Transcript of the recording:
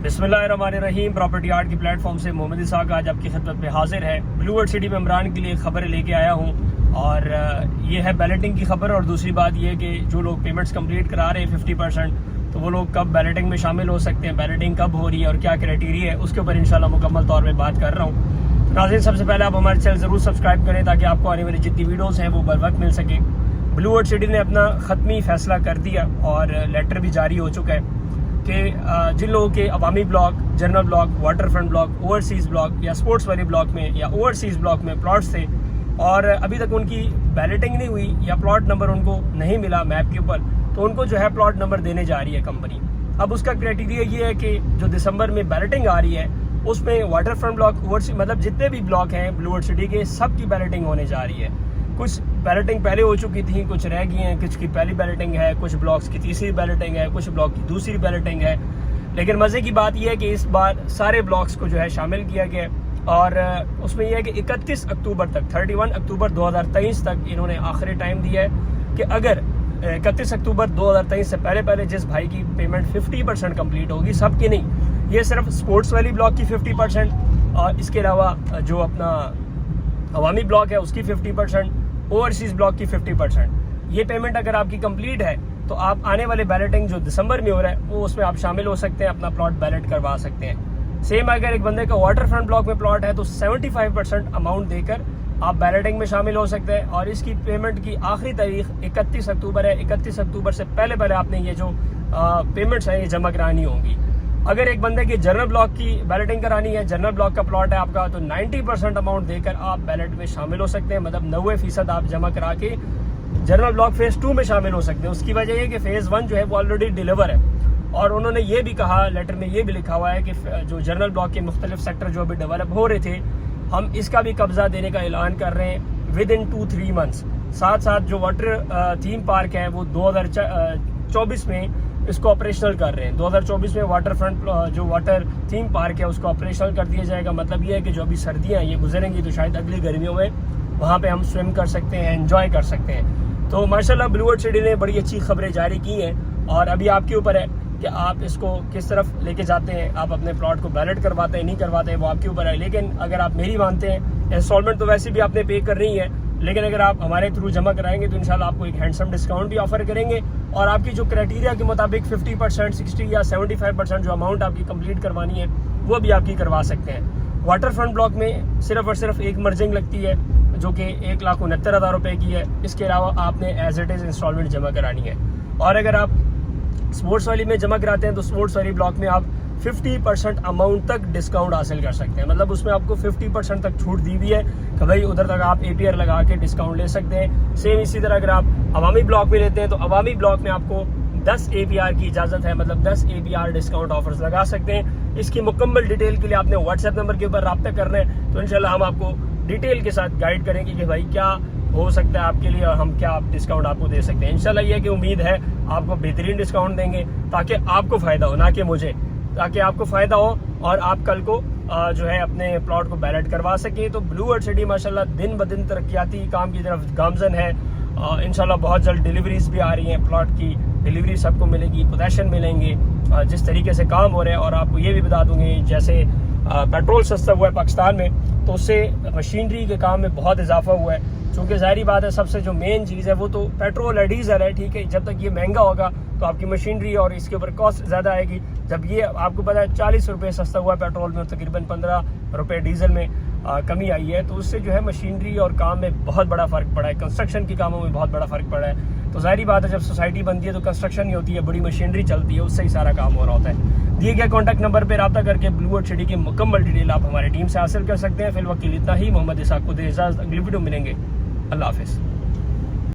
बिस्मिल्लाहिर्रहमानिर्रहीम। Property art की platform से मोहम्मद इसाक आज आपकी खिदमत में हाजिर है। ब्लू वर्ल्ड सिटी में इमरान के लिए खबर लेके आया हूँ और ये है बैलेटिंग की खबर। और दूसरी बात ये है कि जो लोग पेमेंट्स कंप्लीट करा रहे हैं 50%, तो वो लोग कब बैलेटिंग में शामिल हो सकते हैं, बैलेटिंग कब हो रही है और क्या क्राइटेरिया है, उसके ऊपर इंशाल्लाह मुकम्मल तौर पर बात कर रहा हूँ। नाज़रीन, सबसे पहले आप हमारे चैनल ज़रूर सब्सक्राइब करें ताकि आपको आने वाली जितनी वीडियोज़ हैं वो बर वक्त मिल सके। ब्लू वर्ल्ड सिटी ने अपना ख़त्मी फैसला कर दिया और लेटर भी जारी हो चुका है कि जिन लोगों के अवामी block, general block, water front block, overseas block या स्पोर्ट्स वाले ब्लॉक में या ओवरसीज़ ब्लॉक में प्लॉट्स थे और अभी तक उनकी बैलेटिंग नहीं हुई या प्लॉट नंबर उनको नहीं मिला मैप के ऊपर, तो उनको जो है प्लॉट नंबर देने जा रही है कंपनी। अब उसका क्राइटेरिया ये है कि जो दिसंबर में बैलेटिंग आ रही है उसमें वाटर फ्रंट ब्लॉक, ओवरसीज़ मतलब जितने भी ब्लॉक हैं ब्लू वर्ल्ड सिटी के, सब की बैलेटिंग होने जा रही है। कुछ बैलेटिंग पहले हो चुकी थी, कुछ रह गई हैं, कुछ की पहली बैलेटिंग है, कुछ ब्लॉक्स की तीसरी बैलेटिंग है, कुछ ब्लॉक की दूसरी बैलेटिंग है। लेकिन मज़े की बात यह है कि इस बार सारे ब्लॉक्स को जो है शामिल किया गया और उसमें यह है कि 31 अक्टूबर तक, 31 अक्टूबर 2023 तक इन्होंने आखिरी टाइम दिया है कि अगर 31 अक्टूबर 2023 से पहले जिस भाई की पेमेंट 50% कंप्लीट होगी, सबकी नहीं, ये सिर्फ स्पोर्ट्स वाली ब्लॉक की 50% और इसके अलावा जो अपना अवामी ब्लॉक है उसकी 50%, ओवरसीज़ ब्लॉक की 50%, ये पेमेंट अगर आपकी कंप्लीट है तो आप आने वाले बैलेटिंग जो दिसंबर में हो रहा है वो उसमें आप शामिल हो सकते हैं, अपना प्लॉट बैलेट करवा सकते हैं। सेम अगर एक बंदे का वाटर फ्रंट ब्लॉक में प्लॉट है तो 75% अमाउंट देकर आप बैलेटिंग में शामिल हो सकते हैं और इसकी पेमेंट की आखिरी तारीख 31 अक्टूबर है। 31 अक्टूबर से पहले आपने ये जो पेमेंट्स हैं ये जमा करानी होंगी। अगर एक बंदे की जनरल ब्लॉक की बैलेटिंग करानी है, जनरल ब्लॉक का प्लॉट है आपका, तो 90% अमाउंट देकर आप बैलेट में शामिल हो सकते हैं, मतलब 90% आप जमा करा के जनरल ब्लॉक फेज़ 2 में शामिल हो सकते हैं। उसकी वजह यह कि फेज़ 1 जो है वो ऑलरेडी डिलीवर है और उन्होंने ये भी कहा, लेटर में ये भी लिखा हुआ है कि जो जनरल ब्लॉक के मुख्तलिफ सेक्टर जो अभी डेवलप हो रहे थे, हम इसका भी कब्जा देने का ऐलान कर रहे हैं विद इन 2-3 मंथ्स। साथ साथ जो वाटर थीम पार्क है वो 2024 में इसको ऑपरेशनल कर रहे हैं। 2024 में वाटर फ्रंट जो वाटर थीम पार्क है उसको ऑपरेशनल कर दिया जाएगा। मतलब ये है कि जो अभी सर्दियाँ ये गुजरेंगी तो शायद अगली गर्मियों में वहाँ पे हम स्विम कर सकते हैं, एंजॉय कर सकते हैं। तो माशाल्लाह ब्लू वर्ल्ड सिटी ने बड़ी अच्छी खबरें जारी की हैं और अभी आपके ऊपर है कि आप इसको किस तरफ लेके जाते हैं। आप अपने प्लॉट को बैलेट करवाते हैं, नहीं करवाते हैं, वो आपके ऊपर है। लेकिन अगर आप मेरी मानते हैं, इंस्टॉलमेंट तो वैसे भी आपने पे कर रही है, लेकिन अगर आप हमारे थ्रू जमा कराएंगे तो इंशाल्लाह आपको एक हैंडसम डिस्काउंट भी ऑफर करेंगे और आपकी जो क्राइटेरिया के मुताबिक 50%, 60 या 75% जो अमाउंट आपकी कंप्लीट करवानी है वो भी आपकी करवा सकते हैं। वाटर फ्रंट ब्लॉक में सिर्फ और सिर्फ एक मर्जिंग लगती है जो कि 1,69,000 रुपये की है। इसके अलावा आपने एज इट इज़ इंस्टॉलमेंट जमा करानी है। और अगर आप स्पोर्ट्स वाली में जमा कराते हैं तो स्पोर्ट्स वाली ब्लॉक में आप 50% अमाउंट तक डिस्काउंट हासिल कर सकते हैं। मतलब उसमें आपको 50% तक छूट दी हुई है कि भाई उधर तक आप APR लगा के डिस्काउंट ले सकते हैं। सेम इसी तरह अगर आप अवामी ब्लॉक में लेते हैं तो अवामी ब्लॉक में आपको 10 APR की इजाज़त है, मतलब 10 APR डिस्काउंट ऑफर्स लगा सकते हैं। इसकी मुकम्मल डिटेल के लिए आपने व्हाट्सएप नंबर के ऊपर रब्ता करना है, तो इंशाल्लाह हम आपको डिटेल के साथ गाइड करेंगे कि भाई क्या हो सकता है आपके लिए और हम क्या डिस्काउंट आपको दे सकते हैं। इंशाल्लाह ये कि उम्मीद है आपको बेहतरीन डिस्काउंट देंगे ताकि आपको फ़ायदा हो, ना कि मुझे, ताकि आपको फ़ायदा हो और आप कल को जो है अपने प्लॉट को बैलेट करवा सके। तो ब्लू वर्ल्ड सिटी माशाल्लाह दिन ब दिन तरक्याती काम की तरफ गामजन है। इंशाल्लाह बहुत जल्द डिलीवरीज भी आ रही हैं, प्लॉट की डिलीवरी सबको मिलेगी, पोजेशन मिलेंगे जिस तरीके से काम हो रहे हैं। और आपको ये भी बता दूंगी, जैसे पेट्रोल सस्ता हुआ है पाकिस्तान में तो उससे मशीनरी के काम में बहुत इजाफा हुआ है। क्योंकि ज़ाहिर बात है सबसे जो मेन चीज़ है वो तो पेट्रोल है, डीजल है, ठीक है। जब तक ये महंगा होगा तो आपकी मशीनरी और इसके ऊपर कॉस्ट ज़्यादा आएगी। जब ये आपको पता है 40 रुपये सस्ता हुआ है पेट्रोल में और तकरीबन 15 रुपये डीजल में कमी आई है, तो उससे जो है मशीनरी और काम में बहुत बड़ा फ़र्क पड़ा है, कंस्ट्रक्शन के कामों में बहुत बड़ा फ़र्क पड़ा है। तो ज़ाहिर बात है जब सोसाइटी बनती है तो कंस्ट्रक्शन ही होती है, बड़ी मशीनरी चलती है, उससे ही सारा काम हो रहा होता है। दिए गए कॉन्टैक्ट नंबर पर रब्ता करके ब्लू वर्ल्ड सिटी की मुकम्मल डिटेल आप हमारी टीम से हासिल कर सकते हैं। फिलहाल इतना ही। मोहम्मद इसाक को दे इजाज़त, अगली वीडियो मिलेंगे। अल्लाह हाफिज़।